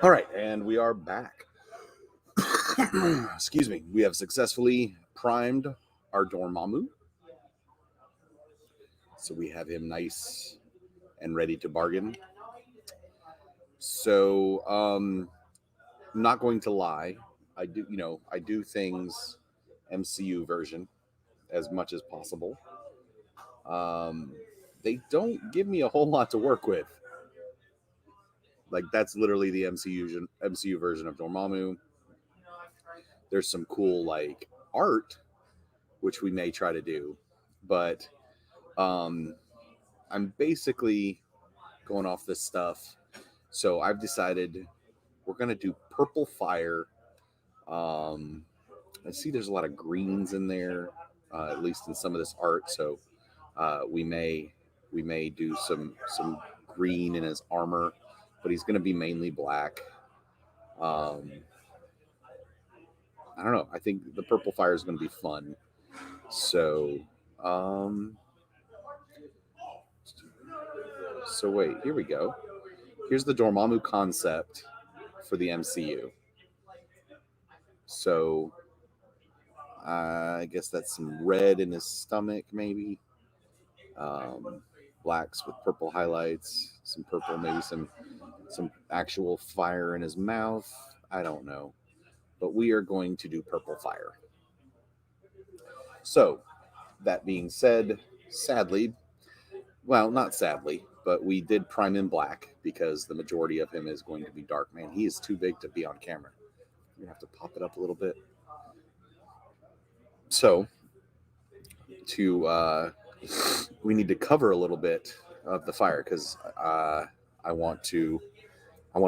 All right, and we are back. Excuse me. We have successfully primed our Dormamu. So we have him nice and ready to bargain. So, I'm not going to lie. I do things MCU version as much as possible. Um, they don't give me a whole lot to work with. Like that's literally the MCU version of Dormammu. There's some cool like art which we may try to do, but um, I'm basically going off this stuff. So I've decided we're gonna do purple fire. Um, I see there's a lot of greens in there, at least in some of this art. So we may do some green in his armor, but he's gonna be mainly black. Um, I don't know. I think the purple fire is going to be fun. So, um, so wait, here we go. Here's the Dormammu concept for the MCU. So, I guess that's some red in his stomach, maybe. Um, Blacks with purple highlights, some purple, maybe some actual fire in his mouth. I don't know, but we are going to do purple fire. So, that being said, sadly, well, not sadly, but we did prime in black because the majority of him is going to be dark. Man, he is too big to be on camera. You're gonna have to pop it up a little bit. So, to we need to cover a little bit of the fire because I want to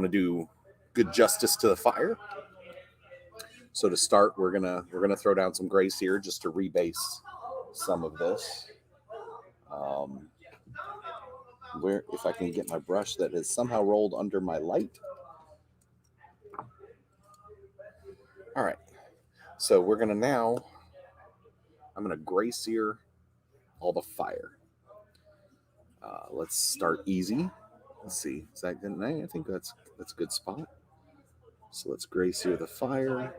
do good justice to the fire. So to start, we're gonna throw down some gray sear just to rebase some of this. Um, where if I can get my brush that is somehow rolled under my light. All right. So I'm gonna gray sear all the fire. Let's start easy. Let's see. Is that good? I think that's a good spot. So let's gray sear the fire.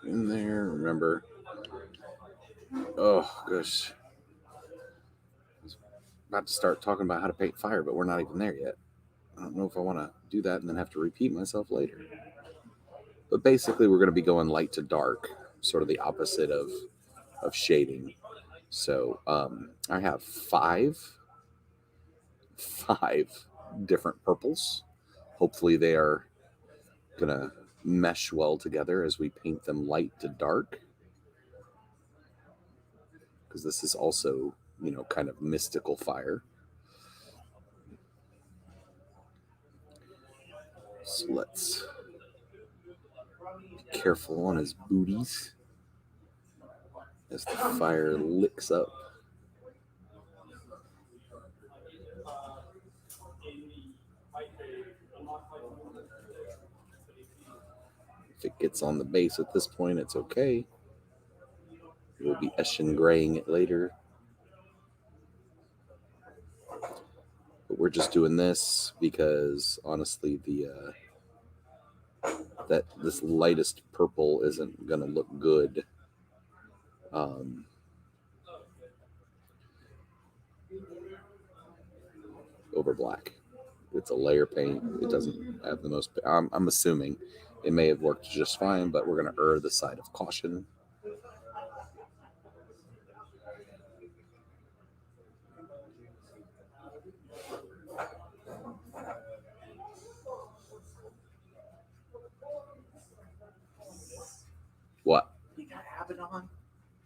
In there, remember. Oh gosh. I was about to start talking about how to paint fire, but we're not even there yet. I don't know if I want to do that and then have to repeat myself later. But basically, we're going to be going light to dark, sort of the opposite of shading. So I have five different purples. Hopefully, they are going to mesh well together as we paint them light to dark. Because this is also, kind of mystical fire. So let's be careful on his booties as the fire licks up. If it gets on the base at this point, it's okay. We'll be Eshin graying it later. But we're just doing this because honestly, that this lightest purple isn't gonna look good. over black. It's a layer paint. It doesn't have the most. I'm assuming it may have worked just fine, but we're going to err the side of caution. What? You got Abaddon?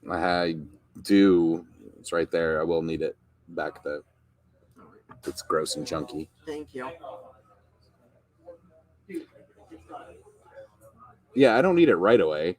I do. It's right there. I will need it back though. It's gross and chunky. Thank you. Yeah, I don't need it right away.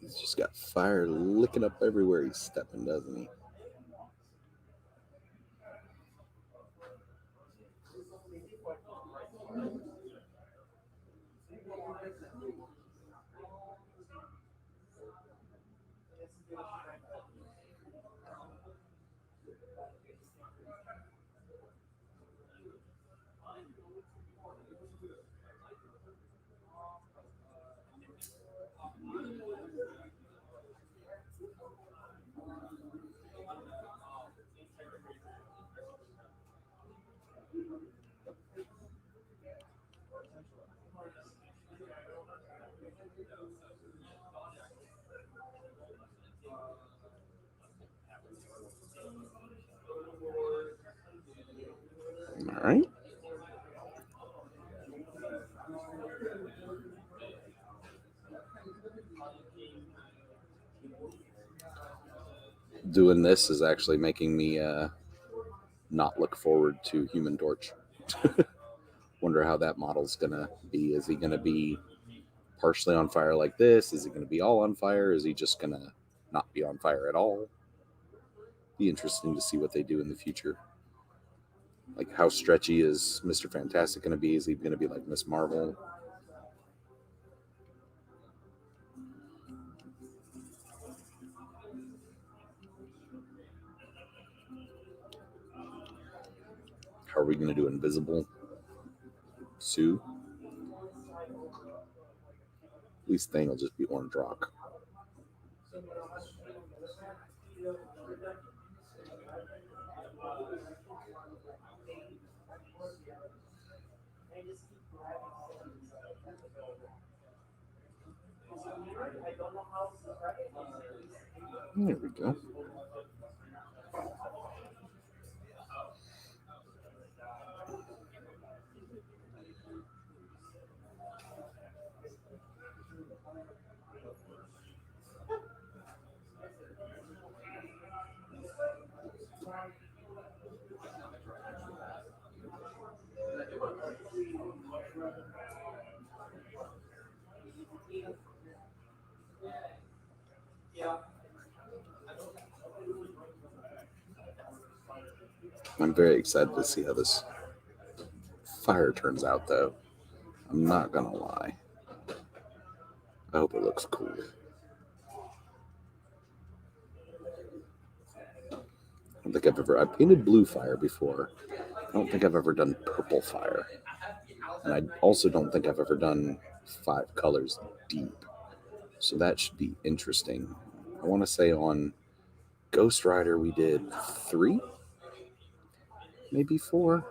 He's just got fire licking up everywhere he's stepping, doesn't he? All right. Doing this is actually making me not look forward to Human Torch. Wonder how that model's gonna be. Is he gonna be partially on fire like this? Is he gonna be all on fire? Is he just gonna not be on fire at all? Be interesting to see what they do in the future. Like how stretchy is Mr. Fantastic gonna be? Is he gonna be like Miss Marvel? How are we gonna do Invisible Sue? At least thing will just be Orange Rock. There we go. I'm very excited to see how this fire turns out, though. I'm not gonna lie. I hope it looks cool. I don't think I painted blue fire before. I don't think I've ever done purple fire. And I also don't think I've ever done 5 colors deep. So that should be interesting. I want to say on Ghost Rider we did 3, maybe 4.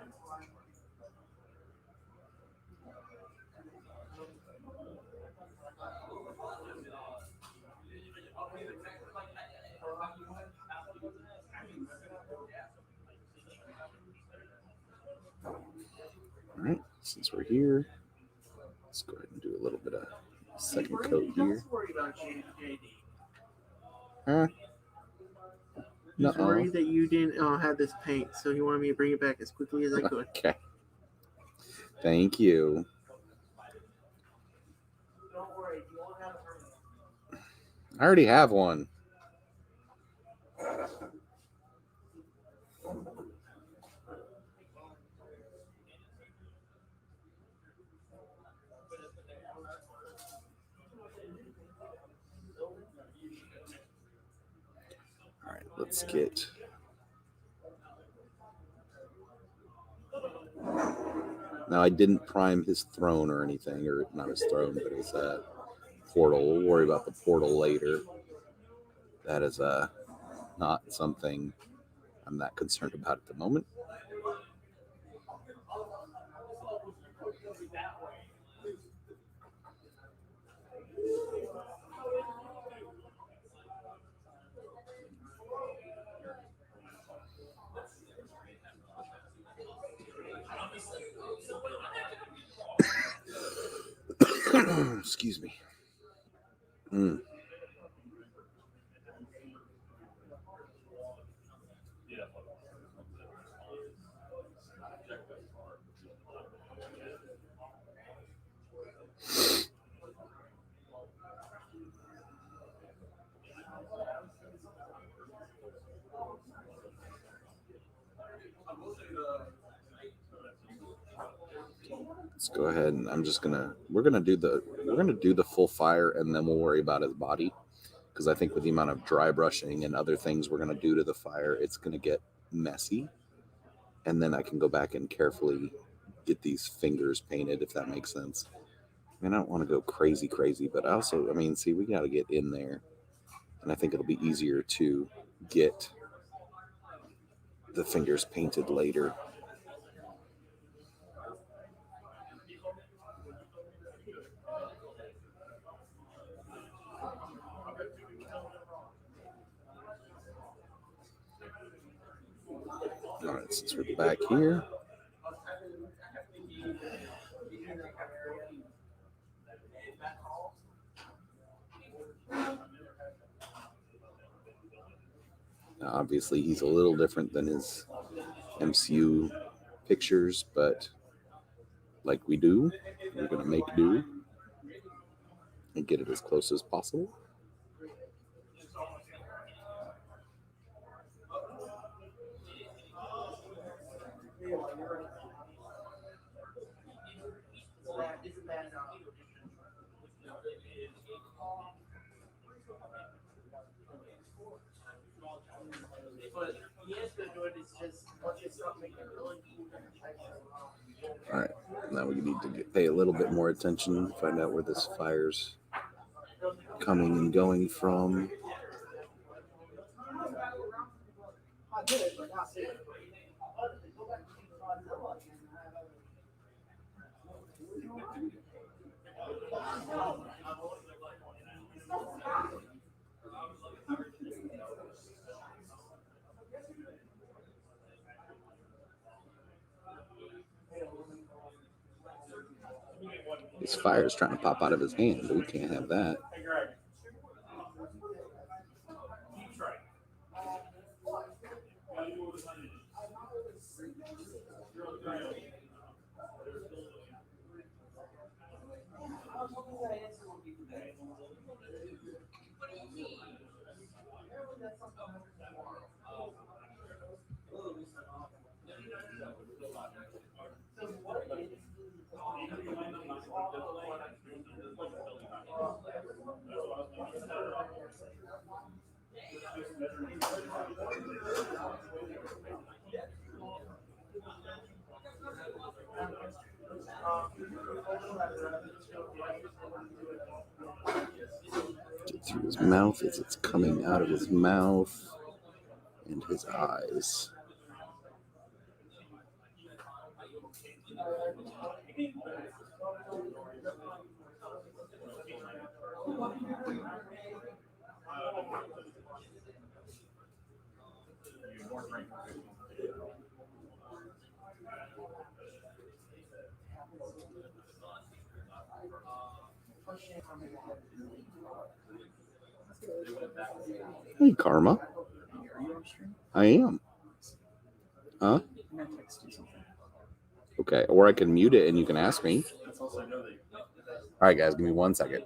All right, since we're here, let's go ahead and do a little bit of second coat here. Huh? He's worried that you didn't have this paint, so he wanted me to bring it back as quickly as I could. Okay. Thank you. I already have one. Let's get. Now, I didn't prime his throne or anything, or not his throne, but his portal. We'll worry about the portal later. That is not something I'm that concerned about at the moment. Excuse me. Mm. Let's go ahead and we're gonna do the full fire, and then we'll worry about his body, because I think with the amount of dry brushing and other things we're gonna do to the fire, it's gonna get messy, and then I can go back and carefully get these fingers painted, if that makes sense. I mean, I don't want to go crazy, but also, I mean, see, we got to get in there, and I think it'll be easier to get the fingers painted later. All right, since we're back here, now, obviously he's a little different than his MCU pictures, but like we're gonna make do and get it as close as possible. All right, now we need to pay a little bit more attention, find out where this fire's coming and going from. His fire's trying to pop out of his hand. We can't have that. Get through his mouth as it's coming out of his mouth and his eyes. Hey, Karma. I am. Huh? Okay, or I can mute it and you can ask me. All right, guys, give me 1 second.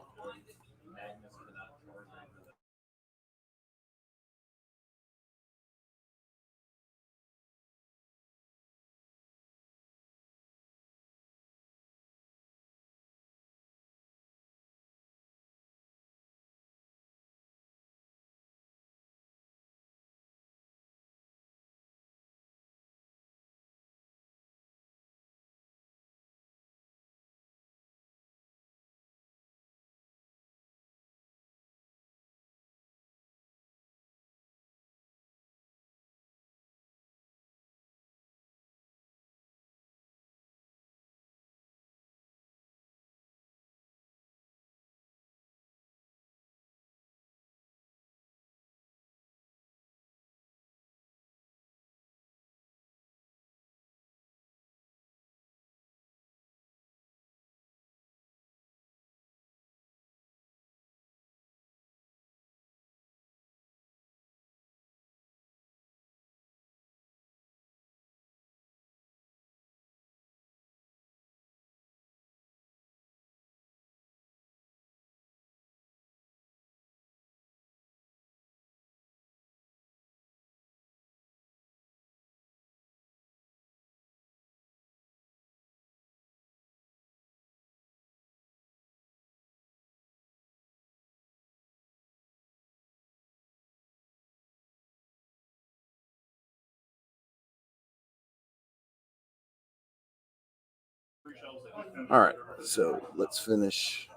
All right, so let's finish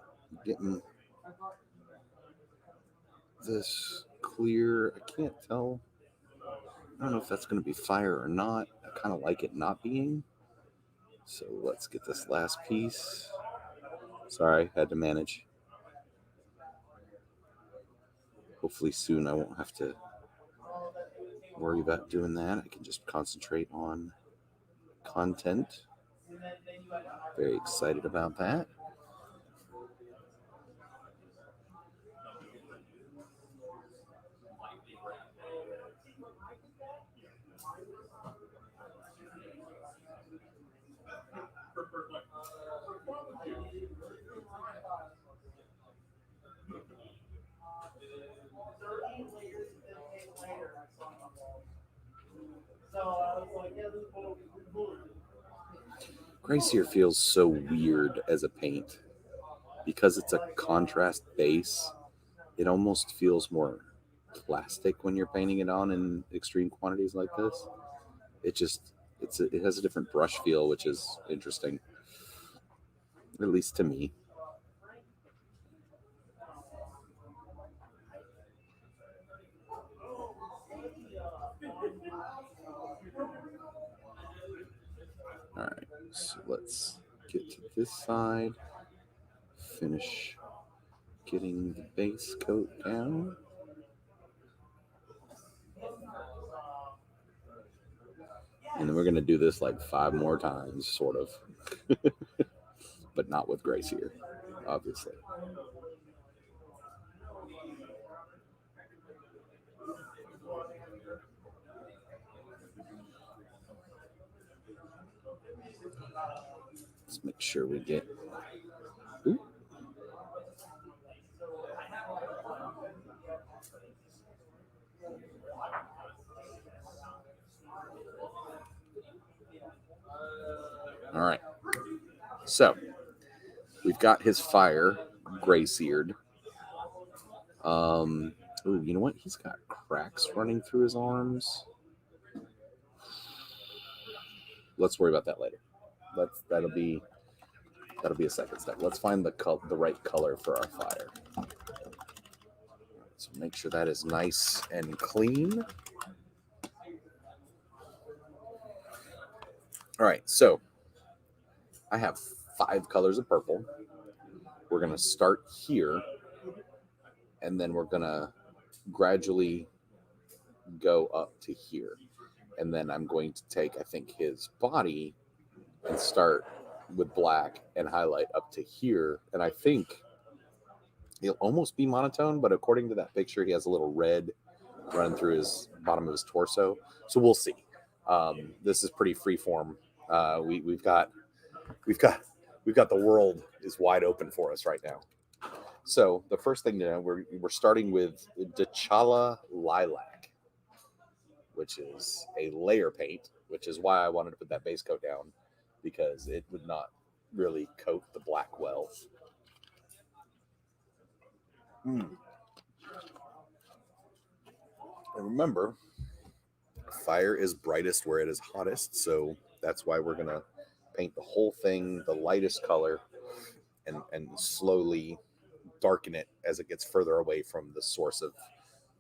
getting this clear. I can't tell. I don't know if that's going to be fire or not. I kind of like it not being. So let's get this last piece. Sorry, had to manage. Hopefully soon I won't have to worry about doing that. I can just concentrate on content. Very excited about that. Gracier feels so weird as a paint because it's a contrast base. It almost feels more plastic when you're painting it on in extreme quantities like this. It just it has a different brush feel, which is interesting, at least to me. All right, so let's get to this side, finish getting the base coat down. And then we're going to do this like 5 more times, sort of, but not with Gracier, obviously. Let's make sure we get. Ooh. All right. So we've got his fire gray-seared. Ooh, you know what? He's got cracks running through his arms. Let's worry about that later. That'll be a second step. Let's find the right color for our fire. So make sure that is nice and clean. All right, so I have 5 colors of purple. We're gonna start here, and then we're gonna gradually go up to here. And then I'm going to take, I think, his body and start with black and highlight up to here. And I think he'll almost be monotone, but according to that picture, he has a little red running through his bottom of his torso. So we'll see. This is pretty freeform. We've got the world is wide open for us right now. So the first thing to know, we're starting with T'Challa Lilac, which is a layer paint, which is why I wanted to put that base coat down, because it would not really coat the black well. And remember, fire is brightest where it is hottest, so that's why we're gonna paint the whole thing the lightest color and slowly darken it as it gets further away from the source of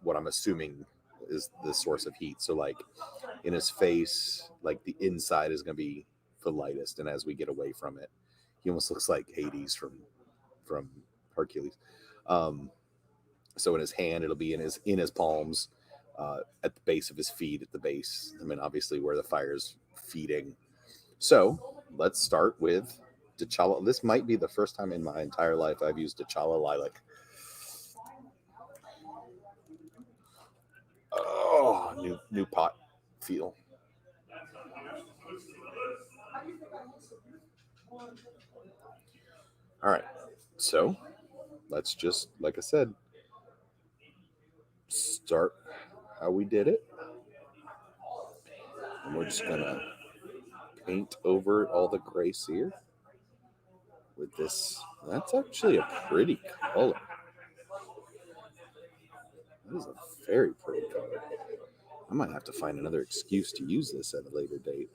what I'm assuming is the source of heat. So like in his face, like the inside is gonna be the lightest, and as we get away from it, he almost looks like Hades from Hercules. Um, so in his hand, it'll be in his palms, at the base of his feet, at the base. I mean, obviously where the fire's feeding. So let's start with T'Challa. This might be the first time in my entire life I've used T'Challa Lilac. Oh, new pot feel. All right, so let's just, like I said, start how we did it, and we're just gonna paint over all the grace here with this. That's actually a pretty color. That is a very pretty color. I might have to find another excuse to use this at a later date.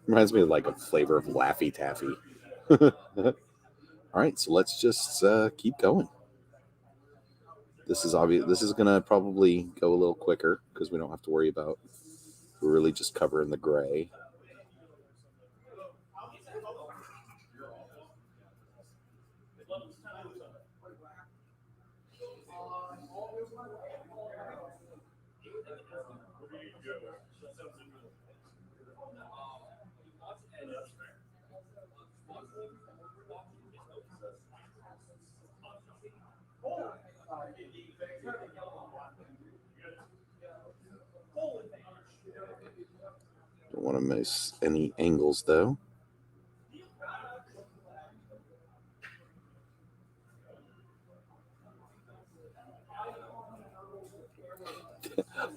Reminds me of like a flavor of Laffy Taffy. All right, so let's just keep going. This is obvious. This is gonna probably go a little quicker because we don't have to worry about. We're really just covering the gray. Don't want to miss any angles though.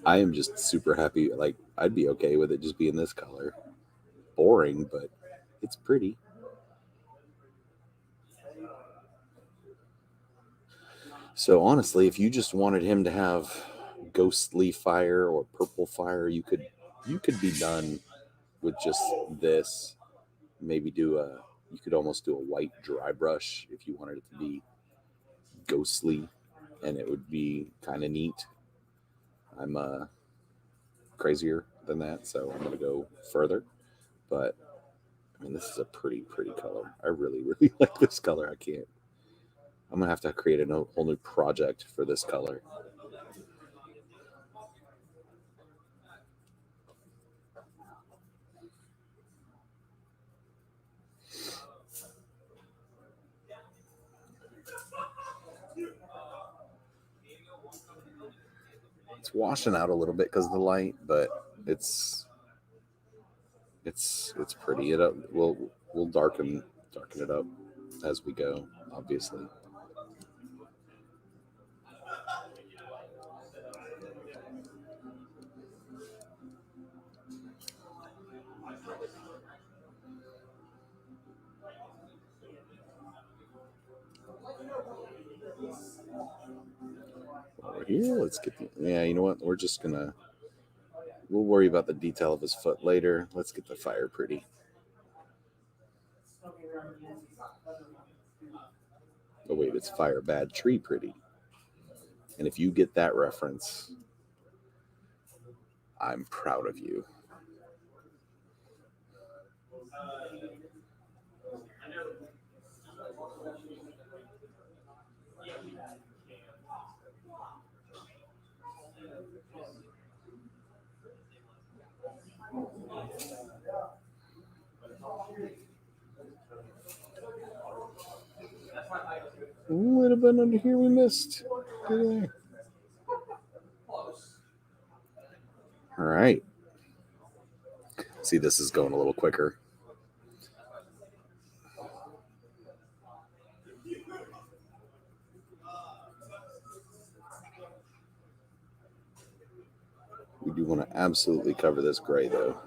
I am just super happy. Like I'd be okay with it just being this color. Boring, but it's pretty. So honestly, if you just wanted him to have ghostly fire or purple fire, you could be done with just this. Maybe do a you could almost do a white dry brush if you wanted it to be ghostly, and it would be kind of neat. I'm crazier than that, so I'm gonna go further. But I mean, this is a pretty color. I really really like this color. I can't. I'm gonna have to create a whole new project for this color. It's washing out a little bit because of the light, but it's it's pretty. We'll darken it up as we go, obviously. Over here, let's get the yeah. You know what? We're just gonna we'll worry about the detail of his foot later. Let's get the fire pretty. Oh wait, it's fire bad tree pretty. And if you get that reference, I'm proud of you. What about under here we missed? Get there. All right. See, this is going a little quicker. We do want to absolutely cover this gray though.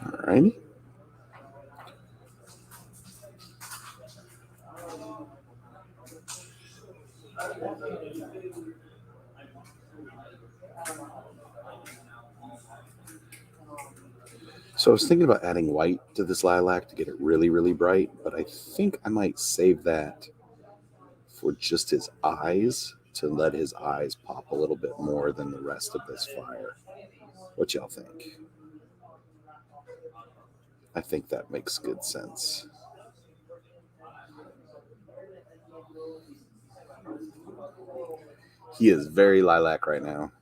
All righty. So I was thinking about adding white to this lilac to get it really, really bright, but I think I might save that for just his eyes to let his eyes pop a little bit more than the rest of this fire. What y'all think? I think that makes good sense. He is very lilac right now.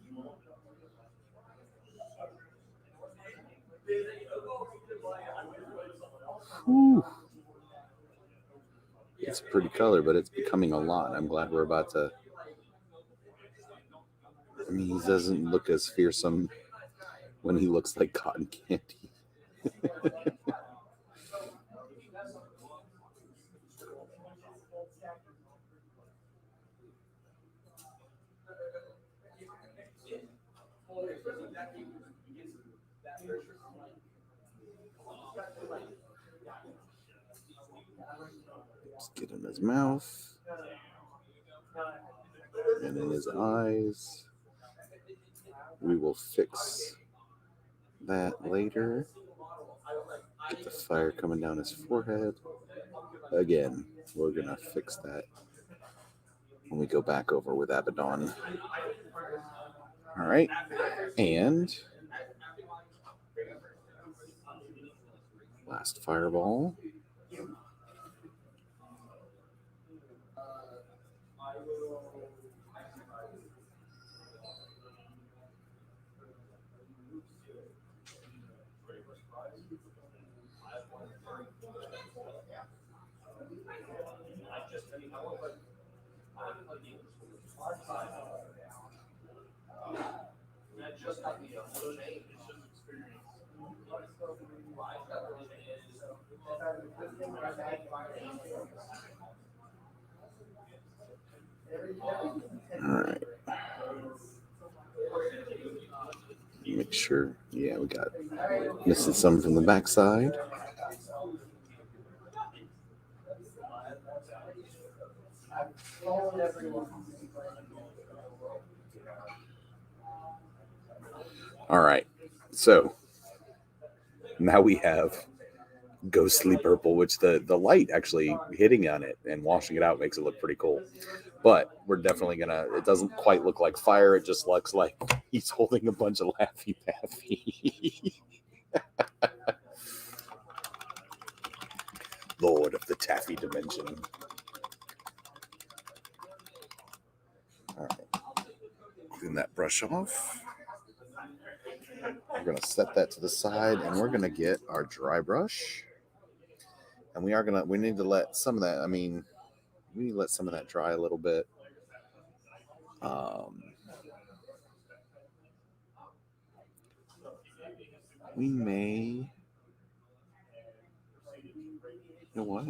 Whew. It's a pretty color, but it's becoming a lot. I'm glad we're about to. I mean, he doesn't look as fearsome when he looks like cotton candy. Let's get in his mouth and in his eyes. We will fix that later. Get the fire coming down his forehead. Again, we're gonna fix that when we go back over with Abaddon. All right, and last fireball. All right. Make sure. Yeah, we got missing some from the backside. All right. So now we have ghostly purple, which the light actually hitting on it and washing it out makes it look pretty cool. But we're definitely gonna. It doesn't quite look like fire. It just looks like he's holding a bunch of Laffy Taffy. Lord of the Taffy dimension. All right. Clean that brush off. We're gonna set that to the side, and we're gonna get our dry brush. And we need to let some of that. I mean, we need to let some of that dry a little bit. We may. You know what?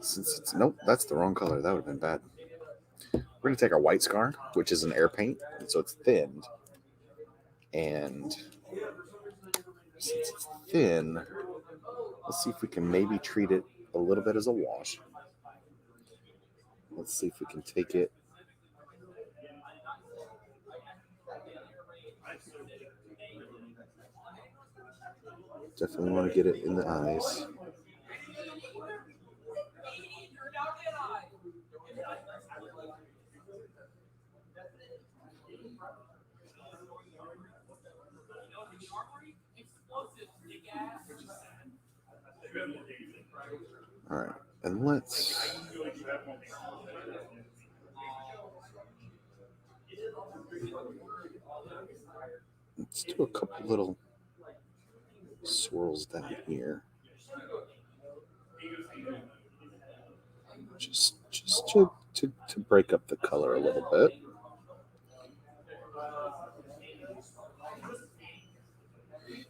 Since it's nope, that's the wrong color. That would have been bad. We're gonna take our white scar, which is an air paint, so it's thinned. And since it's thin, let's see if we can maybe treat it a little bit as a wash. Let's see if we can take it. Definitely want to get it in the eyes. All right, and let's do a couple little swirls down here. Just to break up the color a little bit.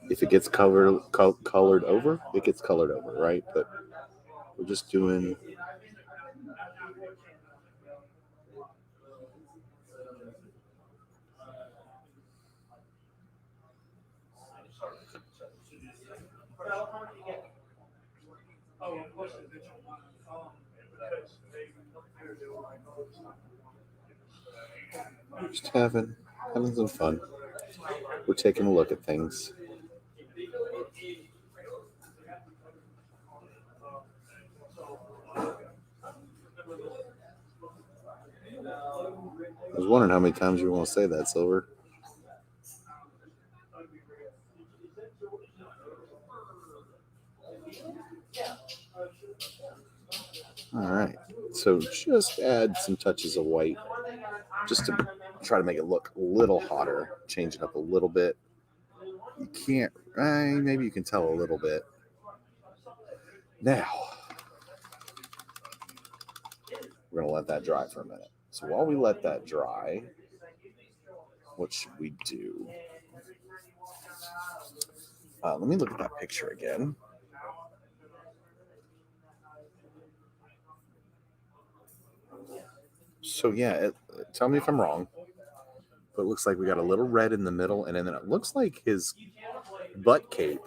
If it gets colored over, it gets colored over, right? But we're just doing. Just having some fun. We're taking a look at things. I was wondering how many times you want to say that, Silver. All right. So just add some touches of white just to try to make it look a little hotter. Change it up a little bit. You can't, maybe you can tell a little bit. Now, we're going to let that dry for a minute. So while we let that dry, what should we do? Let me look at that picture again. So yeah, tell me if I'm wrong, but it looks like we got a little red in the middle, and then it looks like his butt cape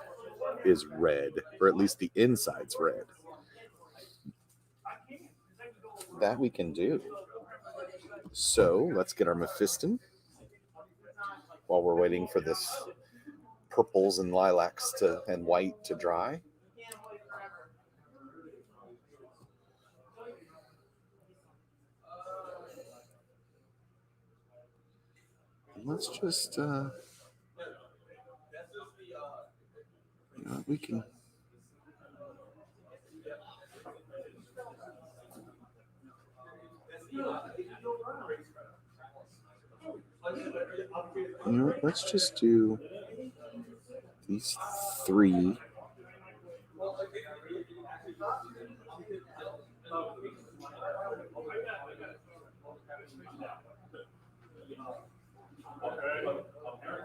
is red, or at least the inside's red. That we can do. So let's get our Mephiston while we're waiting for this purples and lilacs and white to dry. Let's just we can. Let's just do these three.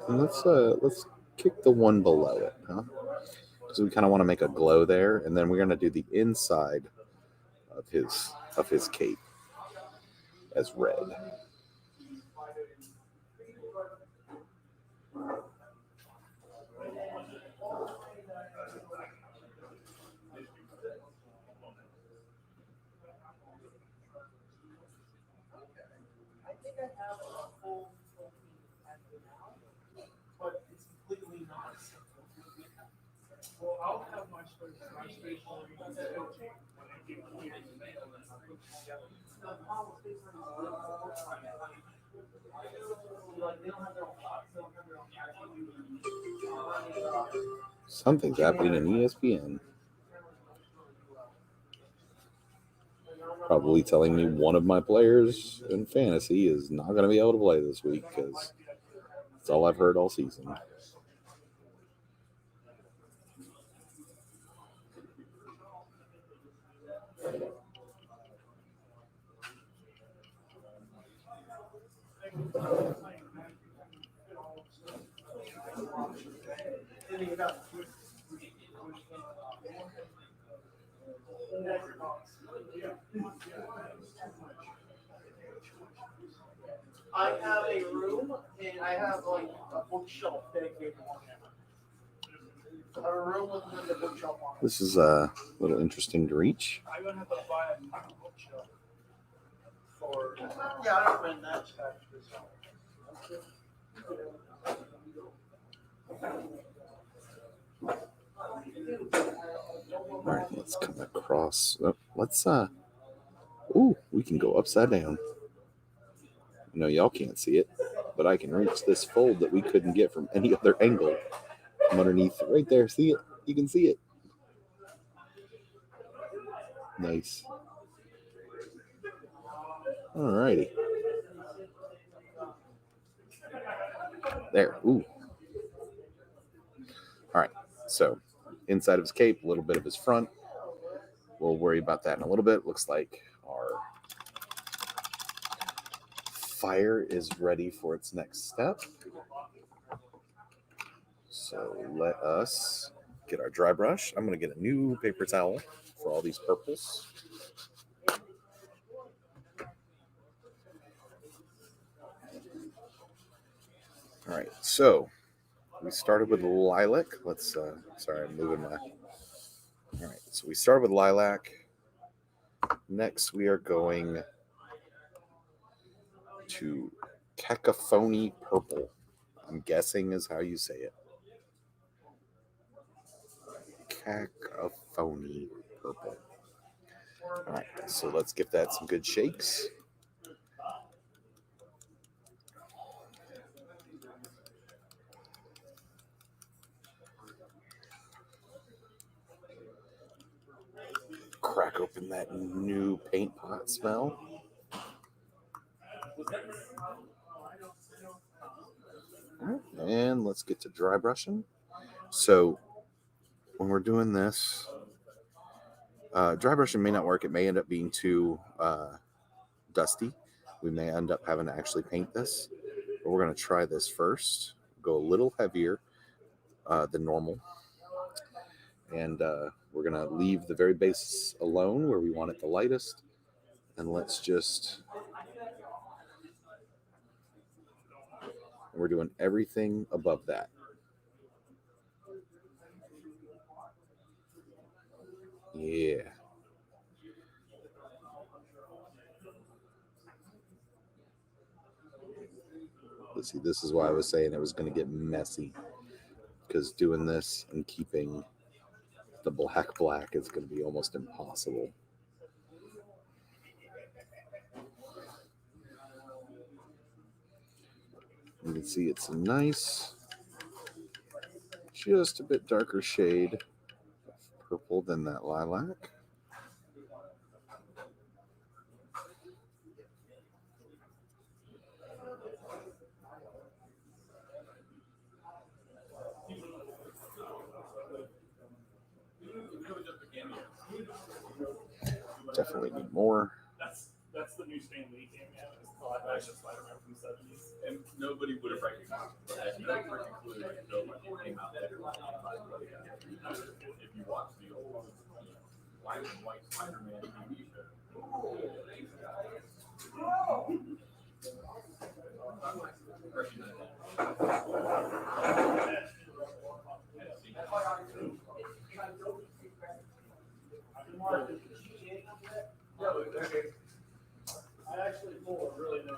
And let's kick the one below it, huh? So we kind of want to make a glow there, and then we're going to do the inside of his cape as red. But it's completely not. Well, I'll have my space Something's happening in ESPN. Probably telling me one of my players in fantasy is not going to be able to play this week because that's all I've heard all season. I have a room and I have like a bookshelf dedicated to one hammer. I have a room with a bookshelf on it. This is a little interesting to reach. I'm gonna have to buy a new bookshelf for. Yeah, I don't recommend that actually. All right, let's come across. Let's we can go upside down. No, y'all can't see it, but I can reach this fold that we couldn't get from any other angle from underneath. Right there, see it? You can see it. Nice. All righty. There. Ooh. All right. So, inside of his cape, a little bit of his front. We'll worry about that in a little bit. Looks like our fire is ready for its next step. So let us get our dry brush. I'm going to get a new paper towel for all these purples. All right, so we started with lilac. Let's, sorry, I'm moving my. All right, so we started with lilac. Next, we are going to cacophony purple. I'm guessing is how you say it. Cacophony purple. All right, so let's give that some good shakes. crack open that new paint pot smell. And let's get to dry brushing. So when we're doing this, dry brushing may not work. It may end up being too dusty. We may end up having to actually paint this, but we're going to try this first. Go a little heavier than normal. And we're going to leave the very base alone where we want it the lightest. And let's just... We're doing everything above that. Yeah. Let's see, this is why I was saying it was going to get messy. Because doing this and keeping the black is going to be almost impossible. You can see it's a nice, just a bit darker shade of purple than that lilac. Definitely need more. That's the new Stan Lee game, man. It's the live action Spider-Man from the 70s. And nobody would have recognized it. But that included like Joe Martin came out later. If you watch the old black and white Spider-Man TV show. I actually pulled a really nice.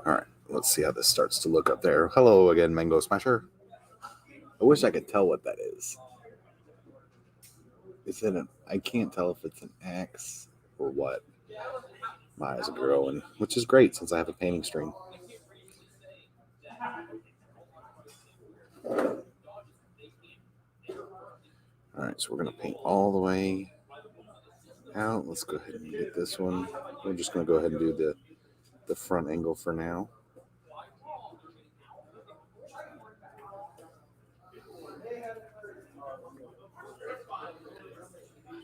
All right, let's see how this starts to look up there. Hello again, Mango Smasher. I wish I could tell what that is. Is it I can't tell if it's an axe or what. My eyes are growing, which is great since I have a painting stream. All right, so we're going to paint all the way out. Let's go ahead and get this one. We're just going to go ahead and do the front angle for now.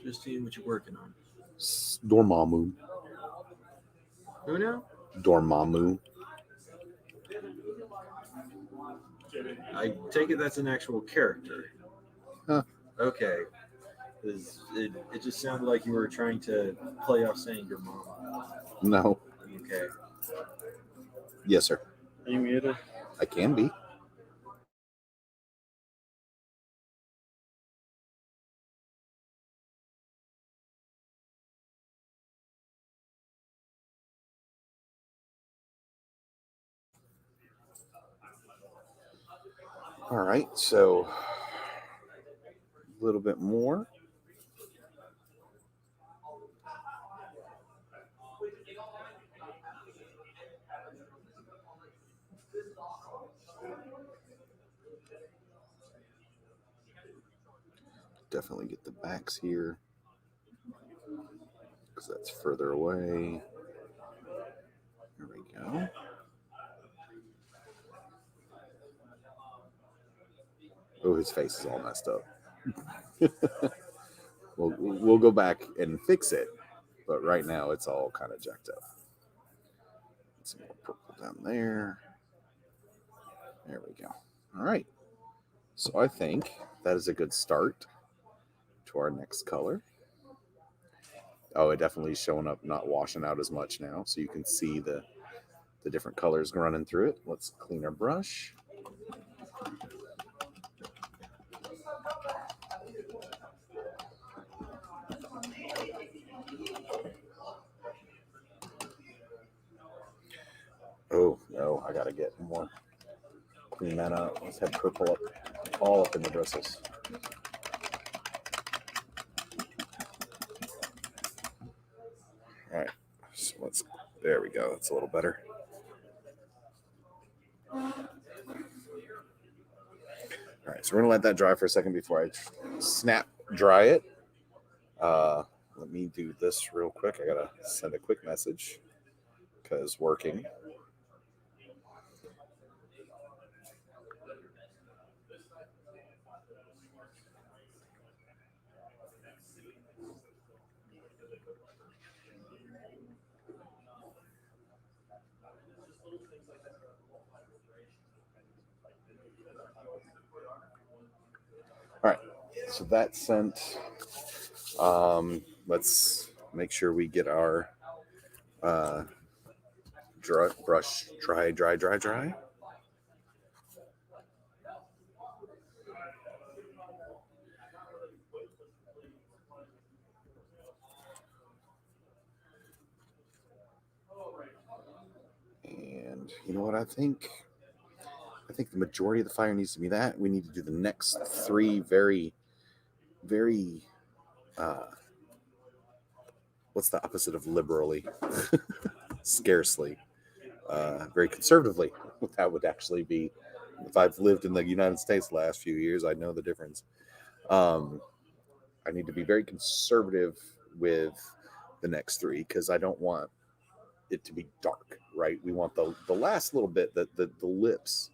Just seeing what you're working on. Dormamu. Who now? Dormamu. I take it that's an actual character. Huh. Okay. It just sounded like you were trying to play off saying your mom. No. Okay. Yes, sir. Are you muted? I can be. All right, so a little bit more. Definitely get the backs here because that's further away. There we go. Oh, his face is all messed up. We'll go back and fix it, but right now it's all kind of jacked up. Some more purple down there. There we go. All right. So I think that is a good start to our next color. Oh, it definitely is showing up, not washing out as much now, so you can see the different colors running through it. Let's clean our brush. more. Clean that up. Let's have purple up, all up in the bristles. All right, so there we go. That's a little better. All right, so we're gonna let that dry for a second before I snap dry it. Let me do this real quick. I gotta send a quick message because working. All right, so that's sent. Let's make sure we get our brush dry. And you know what I think? I think the majority of the fire needs to be that. We need to do the next three very, very, what's the opposite of liberally? Scarcely. Very conservatively. That would actually be, if I've lived in the United States the last few years, I know the difference. I need to be very conservative with the next three because I don't want it to be dark, right? We want the last little bit, the lips,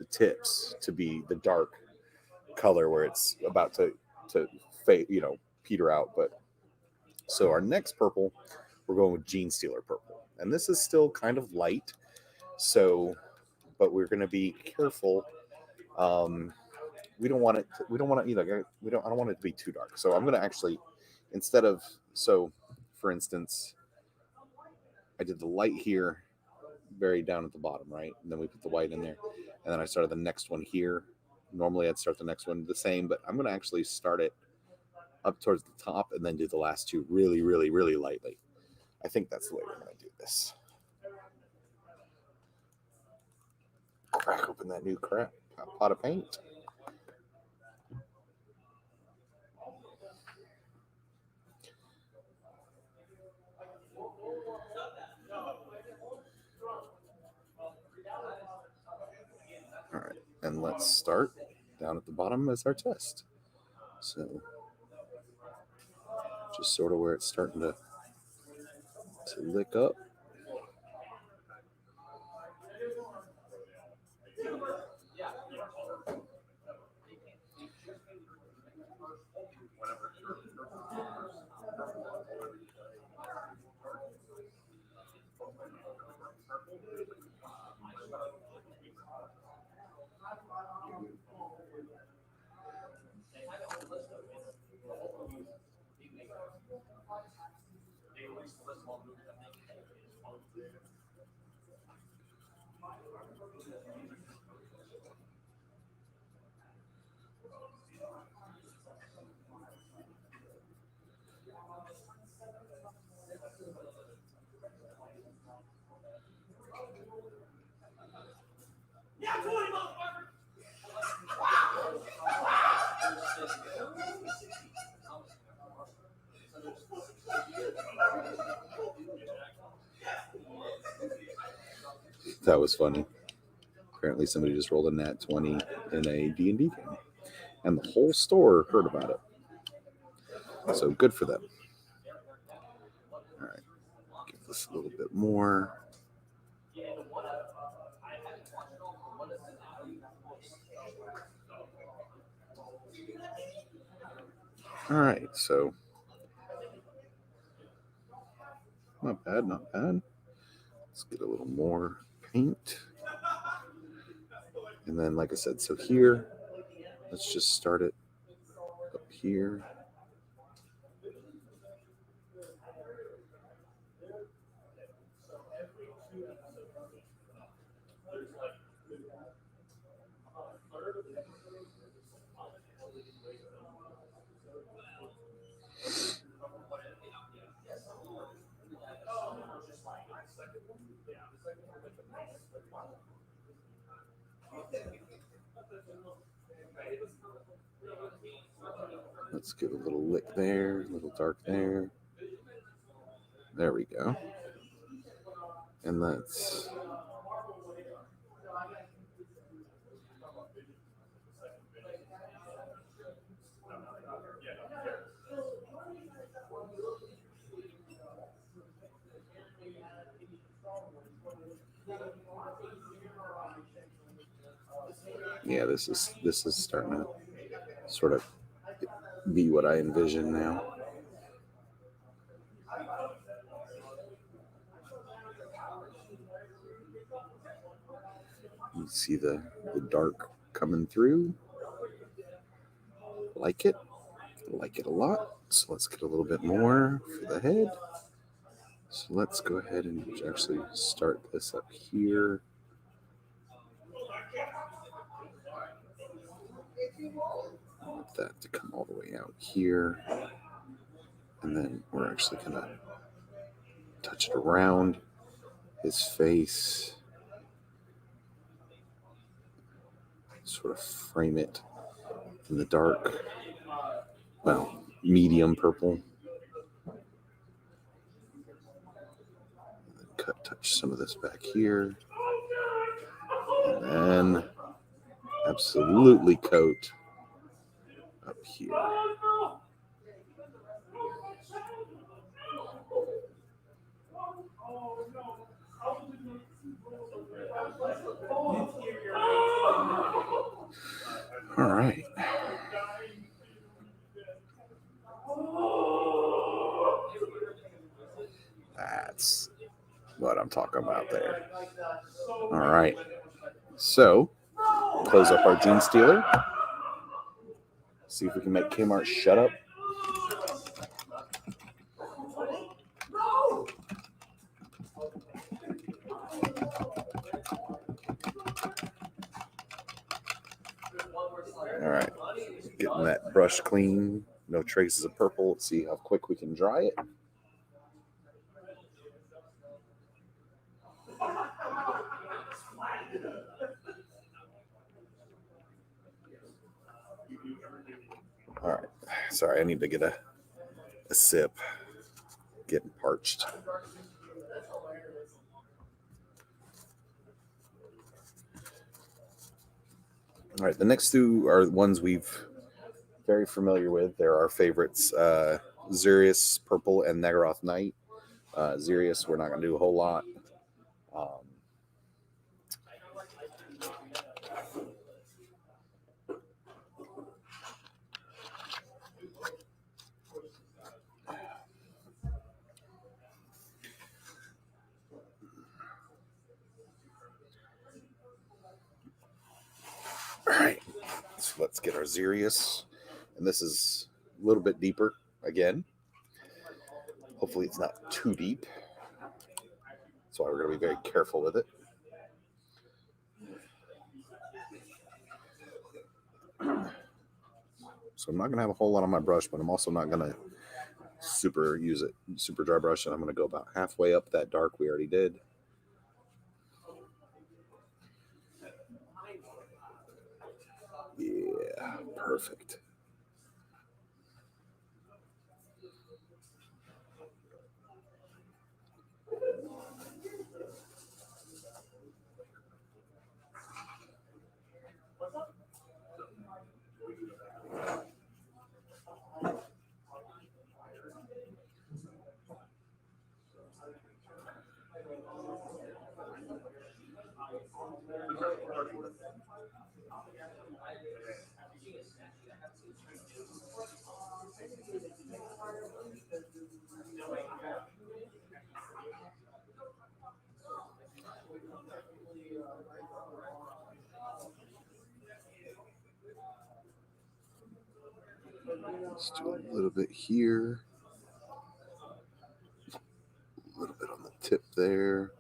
the tips to be the dark color where it's about to fade, peter out. But so our next purple, we're going with Gene Stealer purple, and this is still kind of light. So, but we're going to be careful. We don't want it. We don't want to either. I don't want it to be too dark. So I'm going to actually, instead of for instance, I did the light here, very down at the bottom, right? And then we put the white in there, and then I started the next one here. Normally I'd start the next one the same, but I'm going to actually start it up towards the top and then do the last two really, really, really lightly. I think that's the way we're going to do this. Crack open that new pot of paint. All right, and let's start down at the bottom as our test. So just sort of where it's starting to lick up. That was funny. Apparently somebody just rolled a nat 20 in a D&D game. And the whole store heard about it. So good for them. All right. Give this a little bit more. All right. So not bad, not bad. Let's get a little more paint. And then, like I said, so here, let's just start it up here. Let's get a little lick there, a little dark there. There we go. And let's yeah, this is starting to sort of be what I envision now. You see the dark coming through. Like it a lot. So let's get a little bit more for the head. So let's go ahead and actually start this up here. I want that to come all the way out here. And then we're actually going to touch it around his face. Sort of frame it in the dark, well, medium purple. Touch some of this back here. And then absolutely coat up here. All right. That's what I'm talking about there. All right. So, close up our Gene Stealer. See if we can make Kmart shut up. All right. Getting that brush clean. No traces of purple. Let's see how quick we can dry it. All right. Sorry, I need to get a sip. Getting parched. All right. The next two are ones we've very familiar with. They're our favorites. Xerius Purple and Nagaroth Knight. Xerius, we're not going to do a whole lot. All right, so let's get our Xerius. And this is a little bit deeper again. Hopefully it's not too deep. That's why we're going to be very careful with it. So I'm not going to have a whole lot on my brush, but I'm also not going to super dry brush. And I'm going to go about halfway up that dark we already did. Yeah, perfect. Let's do a little bit here. A little bit on the tip there.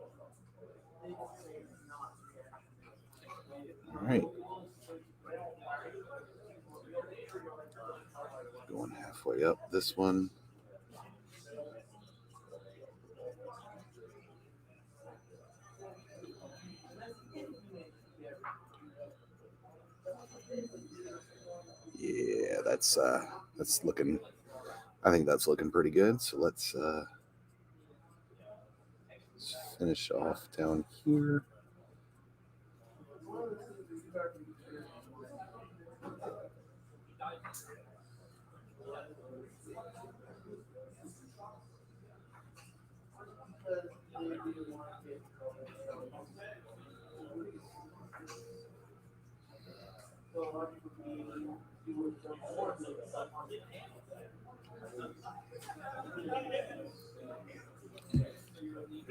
All right. Going halfway up this one. Yeah, that's that's looking. I think that's looking pretty good. So let's finish off down here.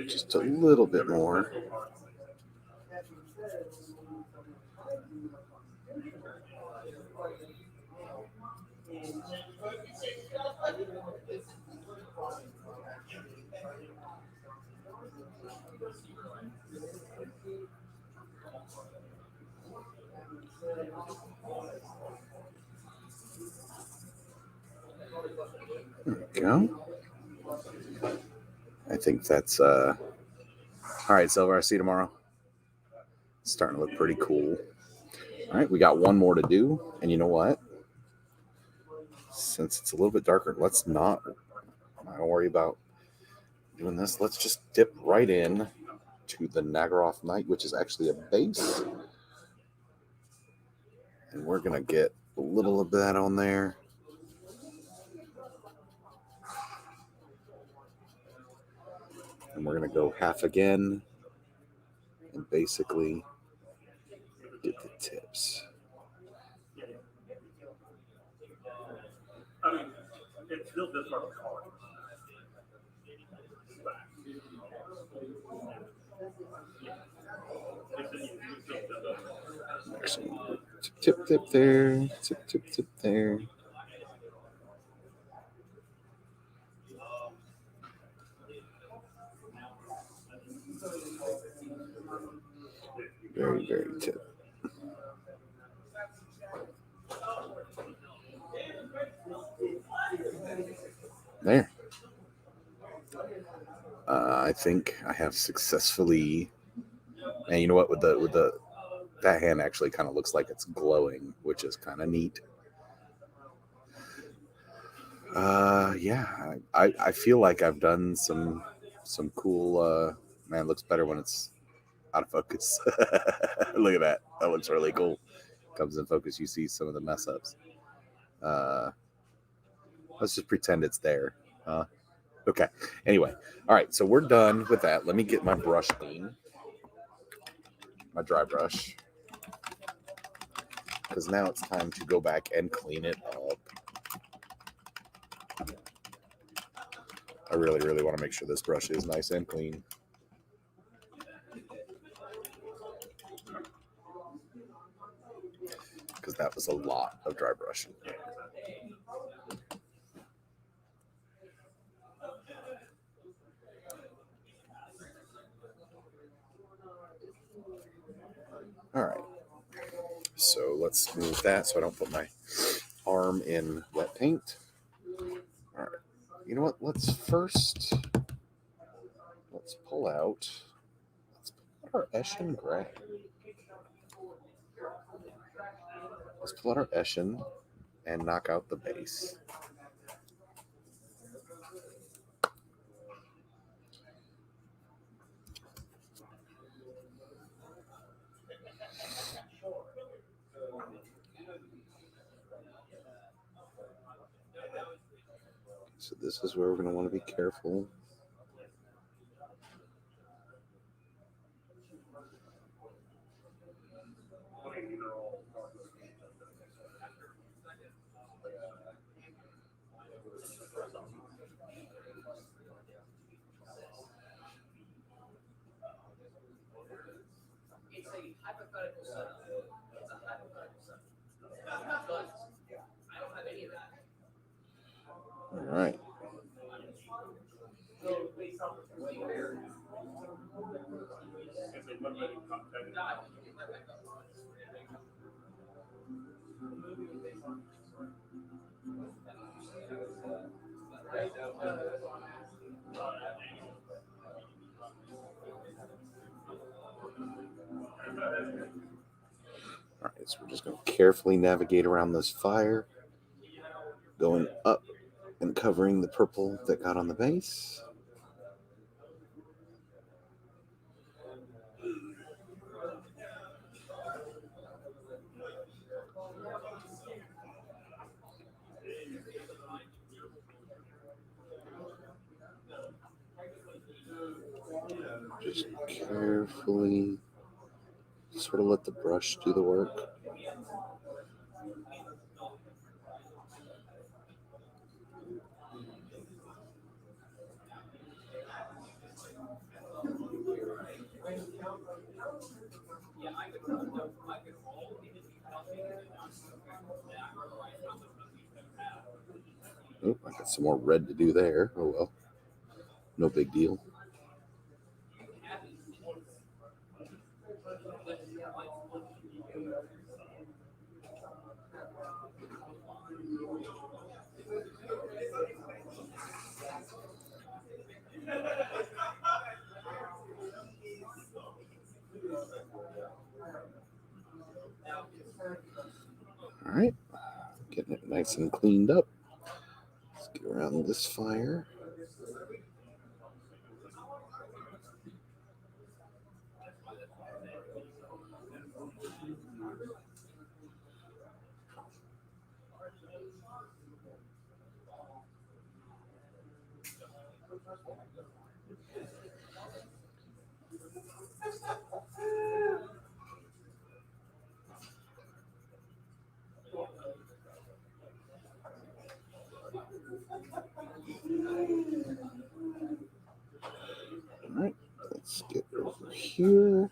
Just a little bit more. There we go. I think that's all right, Silver. I'll see you tomorrow. It's starting to look pretty cool. All right, we got one more to do, and you know what? Since it's a little bit darker, let's not. I'm not gonna worry about doing this. Let's just dip right in to the Nagaroth Knight, which is actually a base, and we're gonna get a little of that on there. And we're going to go half again and basically get the tips. I mean, it's still this part of the color. Excellent. Tip, tip there. Tip, tip, tip there. Very, very tip. There. I think I have successfully. And you know what? With the that hand actually kind of looks like it's glowing, which is kind of neat. Yeah, I feel like I've done some cool. Man, it looks better when it's out of focus. Look at that. That looks really cool. Comes in focus, you see some of the mess ups. Let's just pretend it's there. Okay. Anyway, all right. So we're done with that. Let me get my brush clean, my dry brush, because now it's time to go back and clean it up. I really, really want to make sure this brush is nice and clean. Because that was a lot of dry brushing. All right. So let's move that so I don't put my arm in wet paint. All right. You know what? Let's pull out our Eshin gray. Let's pull out our Eshin and knock out the base. So this is where we're going to want to be careful. All right. All right, so we're just going to carefully navigate around this fire. going up and covering the purple that got on the base. Just carefully sort of let the brush do the work. Oh, I got some more red to do there. Oh well, no big deal. All right, getting it nice and cleaned up. Let's get around this fire. All right, let's get over here.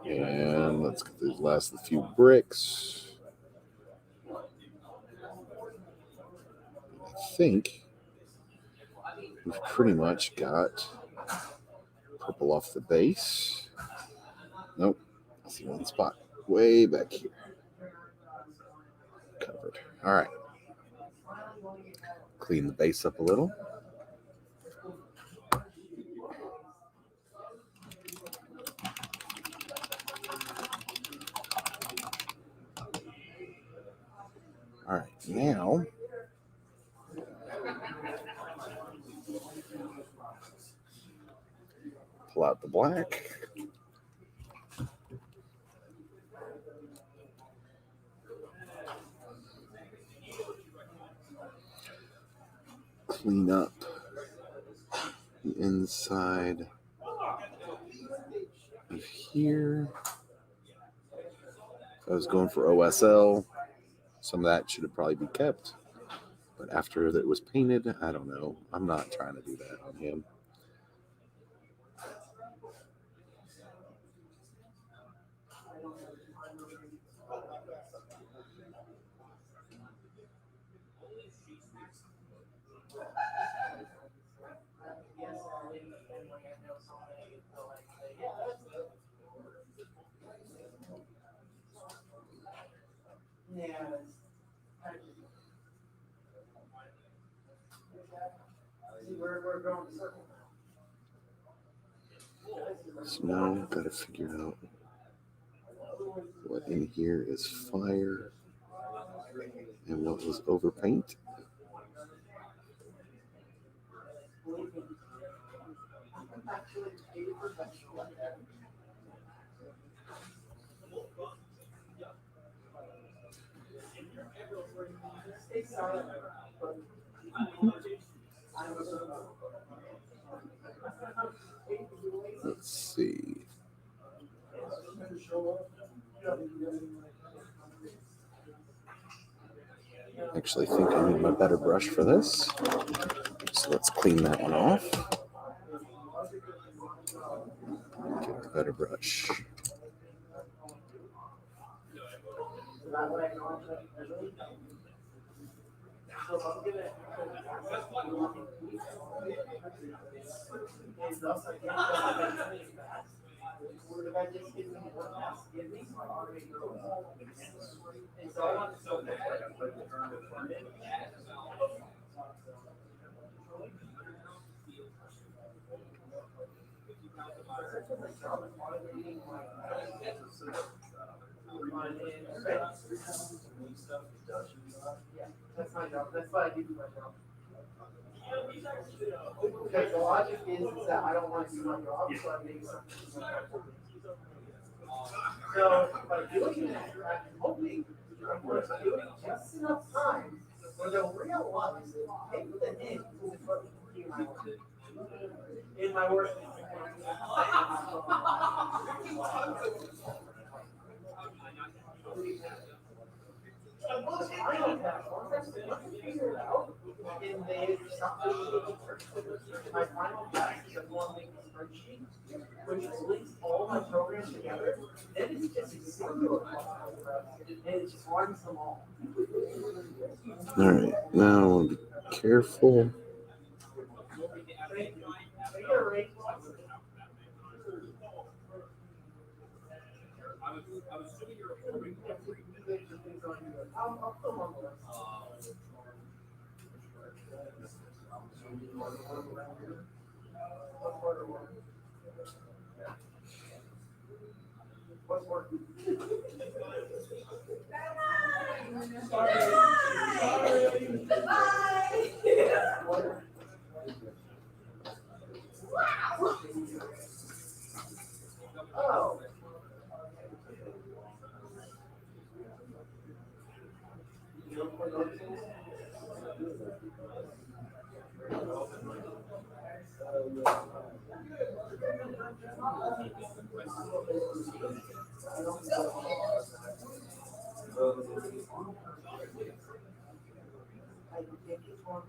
And let's get these last few bricks. I think we've pretty much got purple off the base. Nope, I see one spot way back here. Covered. All right. Clean the base up a little. All right, now pull out the black. Clean up the inside of here. I was going for OSL. Some of that should have probably been kept. But after it was painted, I don't know. I'm not trying to do that on him. So now I've got to figure out what in here is fire and what was overpaint. Let's see. Actually, I think I need my better brush for this. So let's clean that one off. Get the better brush. And thus I can't tell if I'm doing fast. Or if I just give me what has to give me, so I already know. And so I want to show yeah, that's my job. That's what I do for my job. Because the logic is that I don't want to do my job, so I make something. So by doing that, I'm hoping I'm going to do it just enough time where they'll realize it, take the hint to in my work. Once I figure it out, and they stop doing my final task is a one-link spreadsheet, which links all my programs together. Then it's just a single, and it just runs them all. All right, now I want to be careful. What's working? Oh.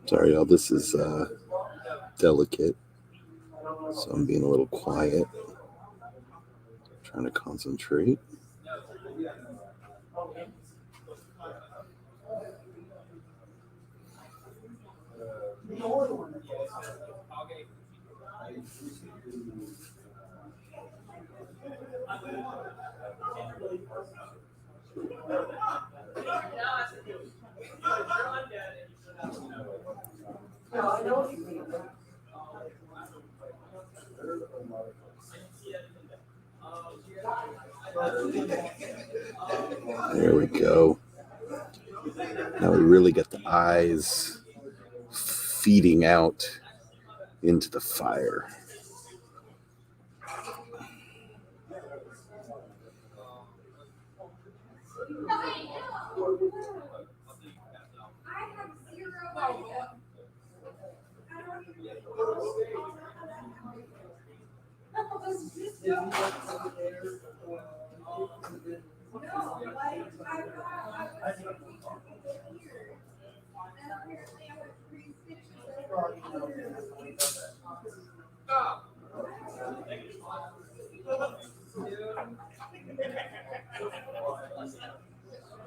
Sorry, y'all. This is delicate, so I'm being a little quiet, trying to concentrate. No, I know what you mean. There we go. Now we really get the eyes feeding out into the fire.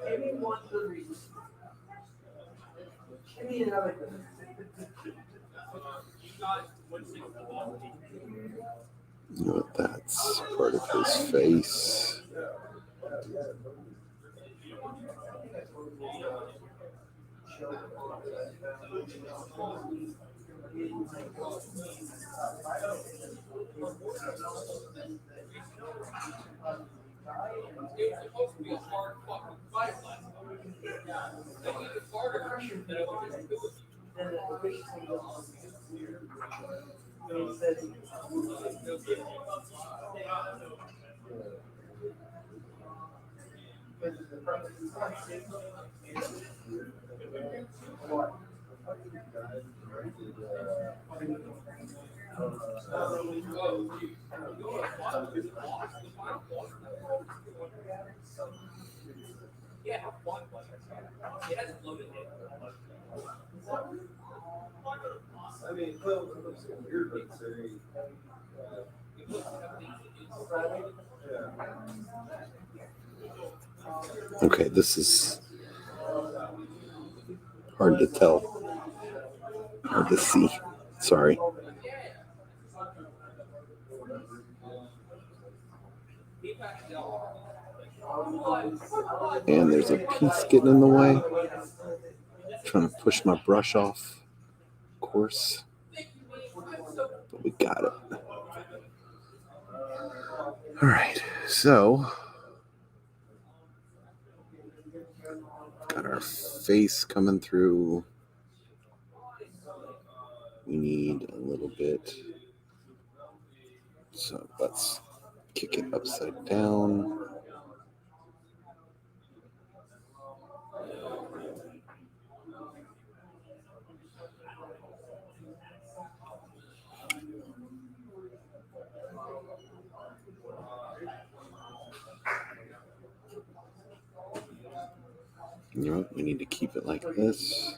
Give me one good reason. Give me another good reason. You know what? That's part of his face. I mean, it looks weird, but it's very. Okay, this is hard to tell, hard to see. Sorry. And there's a piece getting in the way. Trying to push my brush off course. But we got it. All right. So got our face coming through. We need a little bit. So let's kick it upside down. You know, we need to keep it like this.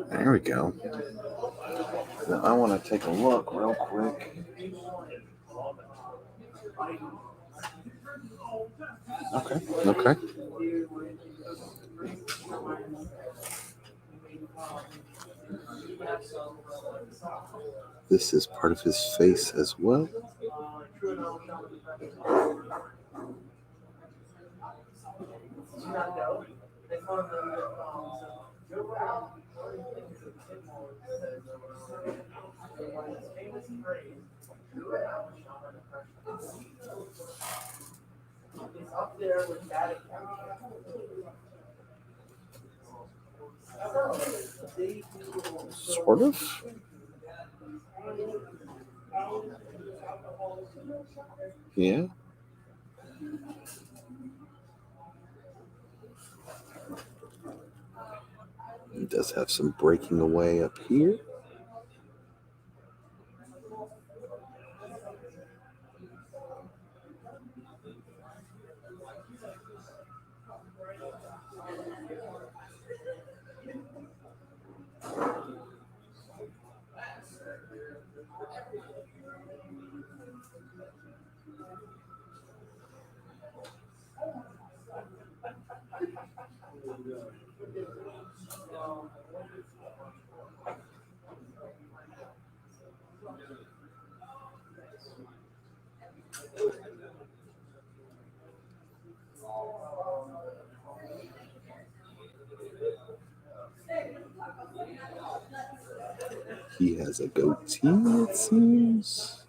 There we go. Now I want to take a look real quick. Okay. This is part of his face as well. Sort of. Yeah. It does have some breaking away up here. He has a goatee, it seems.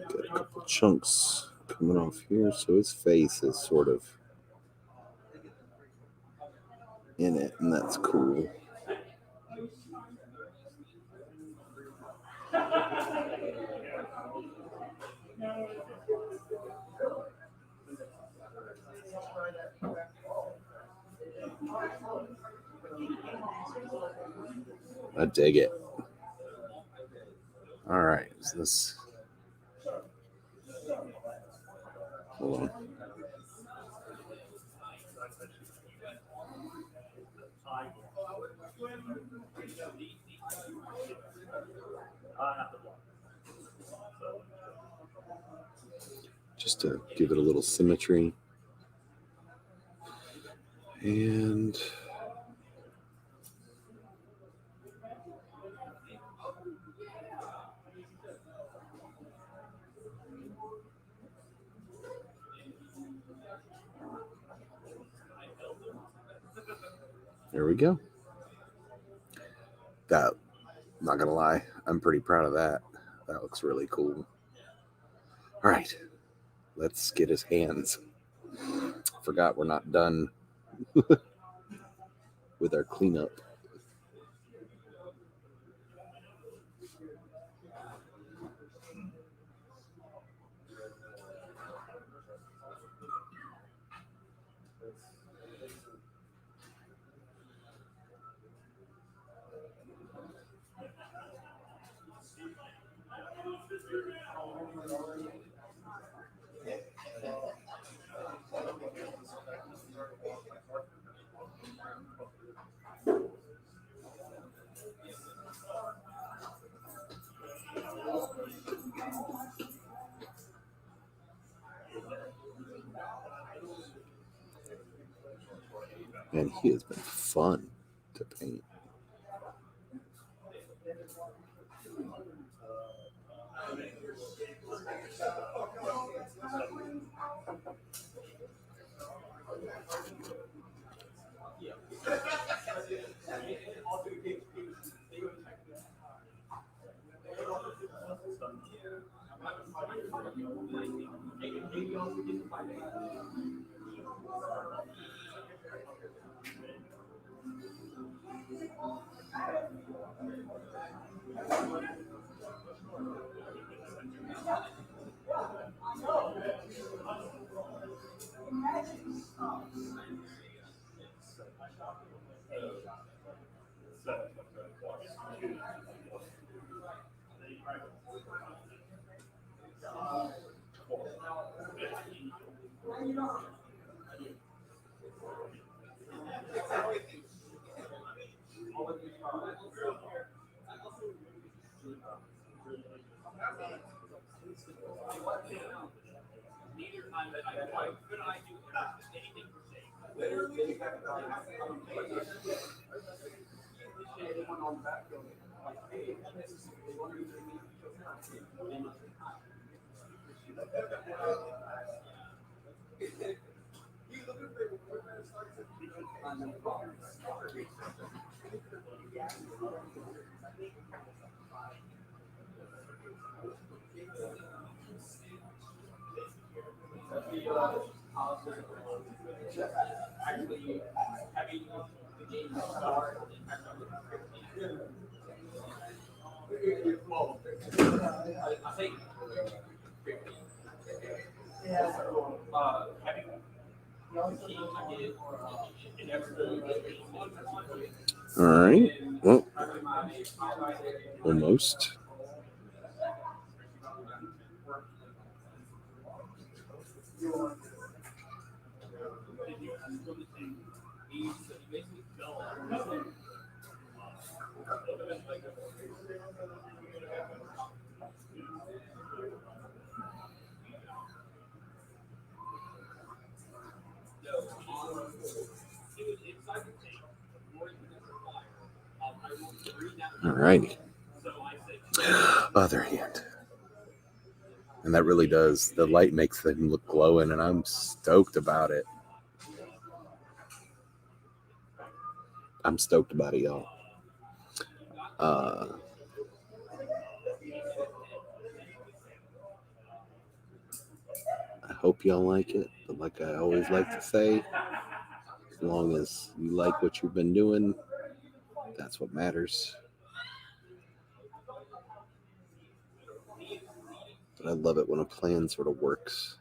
Got a couple chunks coming off here, so his face is sort of in it, and that's cool. I dig it. All right, so this. Hold on. Just to give it a little symmetry. And there we go. That, not gonna lie, I'm pretty proud of that. That looks really cool. All right, let's get his hands. Forgot we're not done with our cleanup. And he has been fun to paint. All right. Well, almost. All righty. Other hand. And that really does. The light makes them look glowing, and I'm stoked about it. I'm stoked about it, y'all. I hope y'all like it. But like I always like to say, as long as you like what you've been doing, that's what matters. But I love it when a plan sort of works.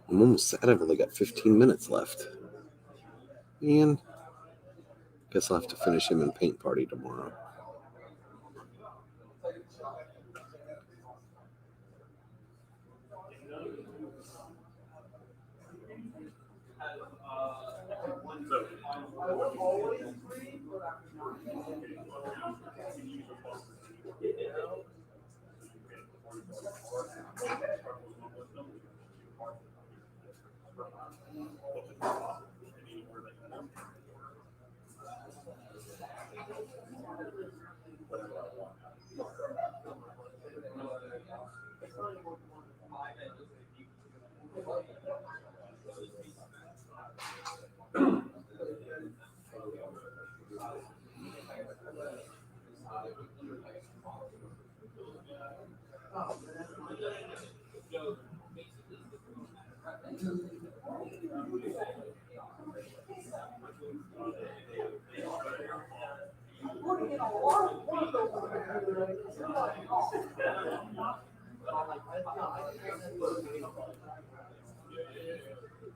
I'm almost sad I've only got 15 minutes left. And guess I'll have to finish him in paint party tomorrow.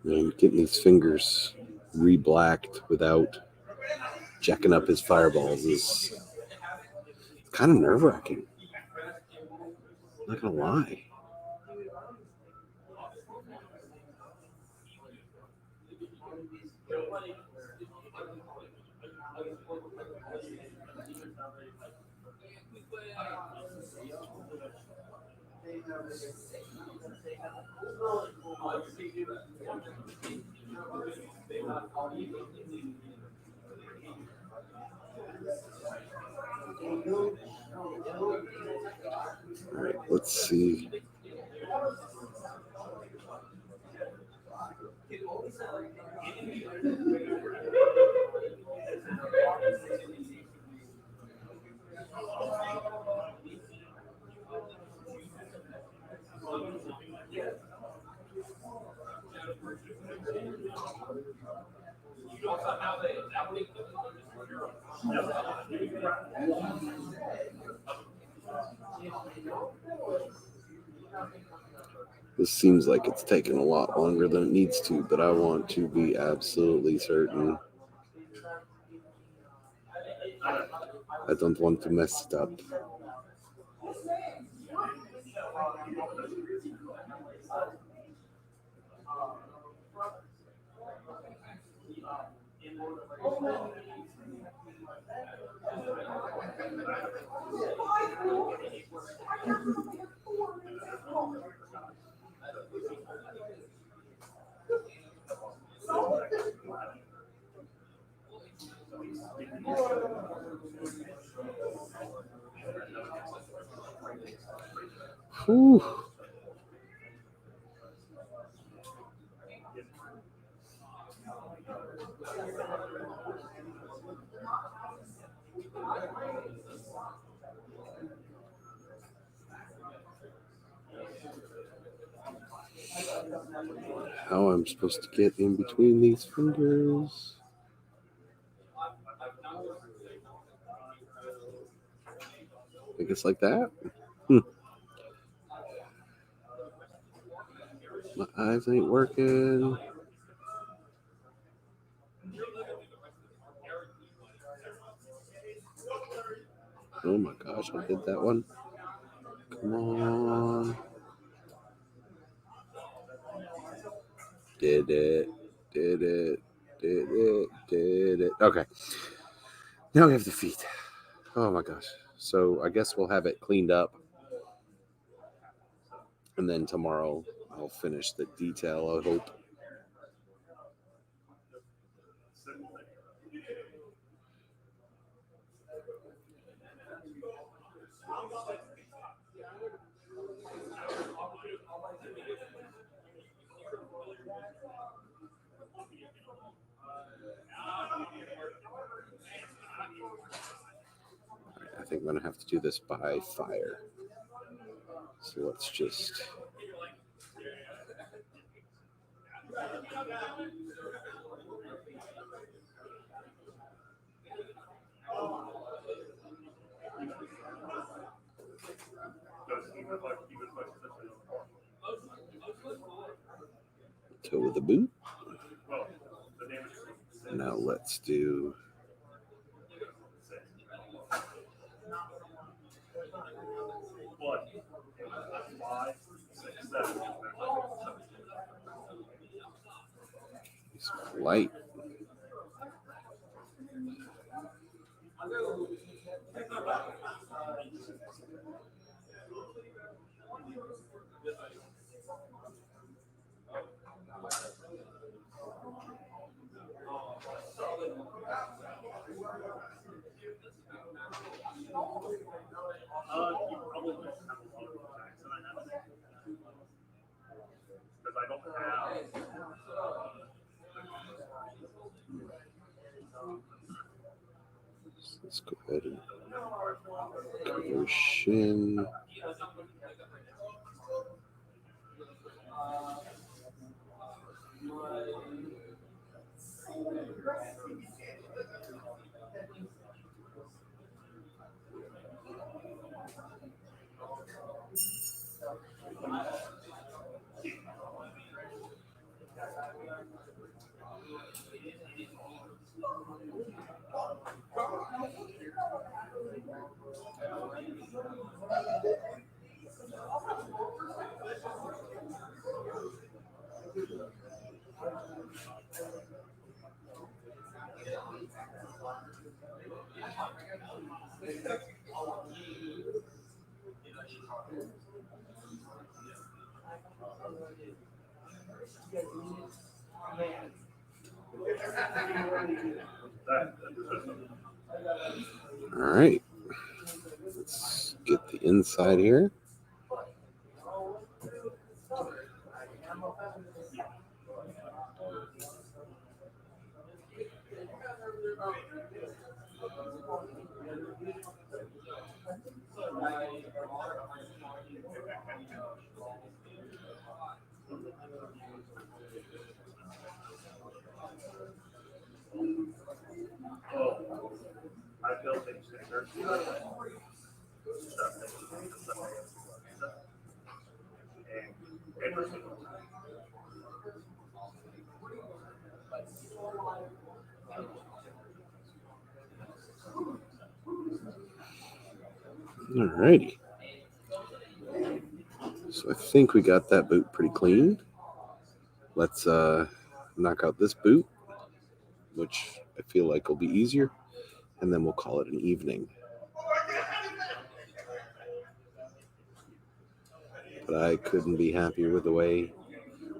And getting these fingers re-blacked without jacking up his fireballs is kind of nerve-wracking. Not gonna lie. All right, let's see. This seems like it's taking a lot longer than it needs to, but I want to be absolutely certain. I don't want to mess it up. Whew. How I'm supposed to get in between these fingers? I guess like that. My eyes ain't working. Oh my gosh, I did that one. Come on. Did it. Did it. Did it. Did it. Okay. Now we have the feet. Oh my gosh. So I guess we'll have it cleaned up. And then tomorrow I'll finish the detail, I hope. I think I'm going to have to do this by fire. So let's just... toe of the boot. Now let's do... light. Let's go ahead and cover shin. All right. Let's get the inside here. All righty. So I think we got that boot pretty clean. Let's knock out this boot, which I feel like will be easier, and then we'll call it an evening. But I couldn't be happier with the way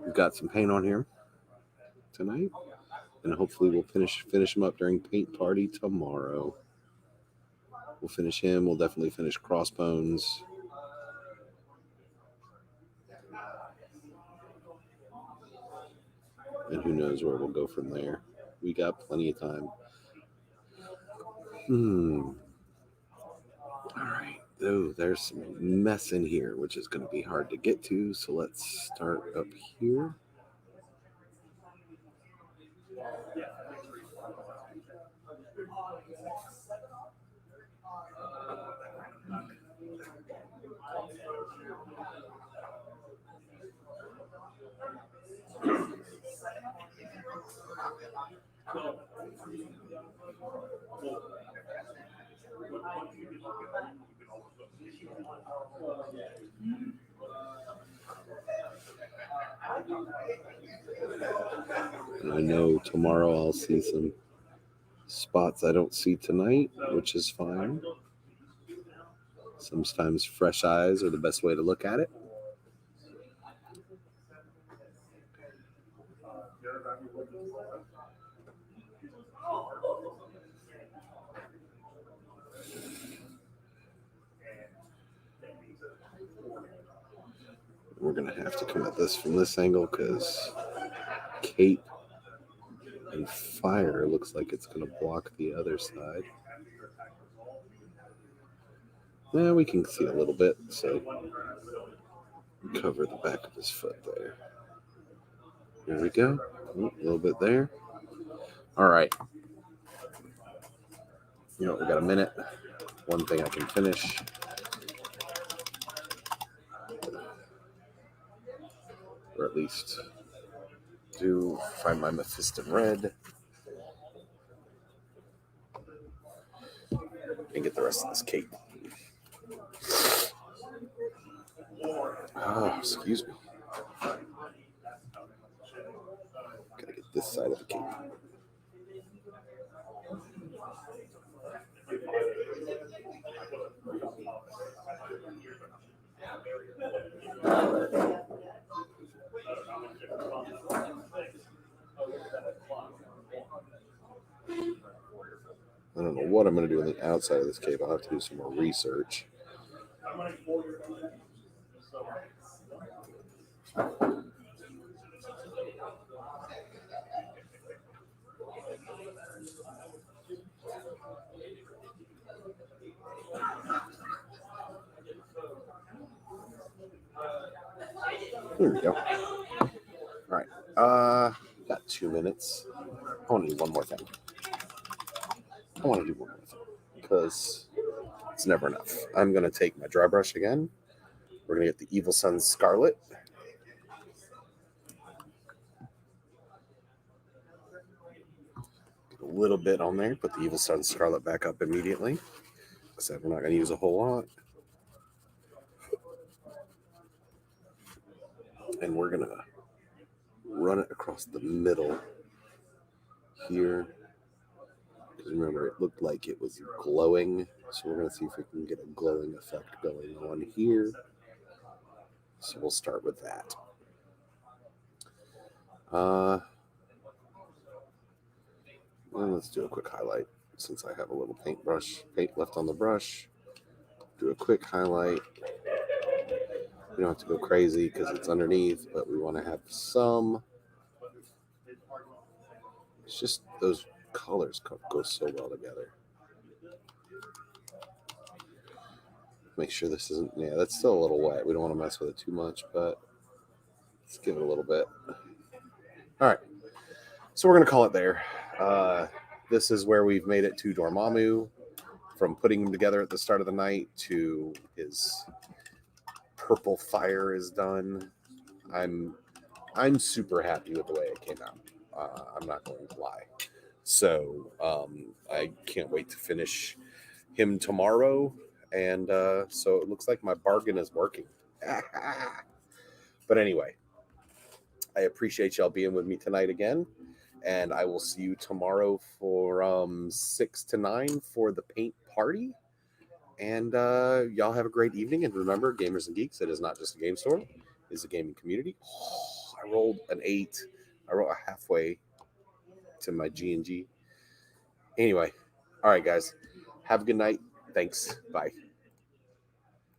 we've got some paint on here tonight, and hopefully we'll finish him up during paint party tomorrow. We'll finish him. We'll definitely finish Crossbones. And who knows where we'll go from there. We got plenty of time. All right. Oh, there's some mess in here, which is going to be hard to get to. So let's start up here. And I know tomorrow I'll see some spots I don't see tonight, which is fine. Sometimes fresh eyes are the best way to look at it. We're going to have to come at this from this angle because cape and fire looks like it's going to block the other side. Yeah, we can see a little bit, so cover the back of his foot there. Here we go. A little bit there. All right. You know, we got a minute. One thing I can finish. Or at least do find my Mephiston red. And get the rest of this cape. Oh, excuse me. Gotta get this side of the cape. I don't know what I'm going to do on the outside of this cape. I'll have to do some more research. There we go. All right. Got 2 minutes. I want to do one more thing. Because it's never enough. I'm going to take my dry brush again. We're going to get the Evil Sunz Scarlet. Get a little bit on there. Put the Evil Sunz Scarlet back up immediately. Except we're not going to use a whole lot. And we're going to run it across the middle here Because remember, it looked like it was glowing. So we're going to see if we can get a glowing effect going on here. So we'll start with that. Well, let's do a quick highlight since I have a little paint left on the brush. Do a quick highlight. We don't have to go crazy because it's underneath, but we want to have some. It's just those colors go so well together. Make sure this isn't, yeah, that's still a little wet. We don't want to mess with it too much, but let's give it a little bit. All right. So we're going to call it there. This is where we've made it to Dormamu, from putting him together at the start of the night to his purple fire is done. I'm super happy with the way it came out. I'm not going to lie. So I can't wait to finish him tomorrow. And so it looks like my bargain is working. But anyway, I appreciate y'all being with me tonight again. And I will see you tomorrow from 6 to 9 for the paint party. And y'all have a great evening. And remember, Gamers and Geeks, it is not just a game store. It is a gaming community. Oh, I rolled an 8. I rolled a halfway to my G&G. Anyway, all right, guys. Have a good night. Thanks. Bye.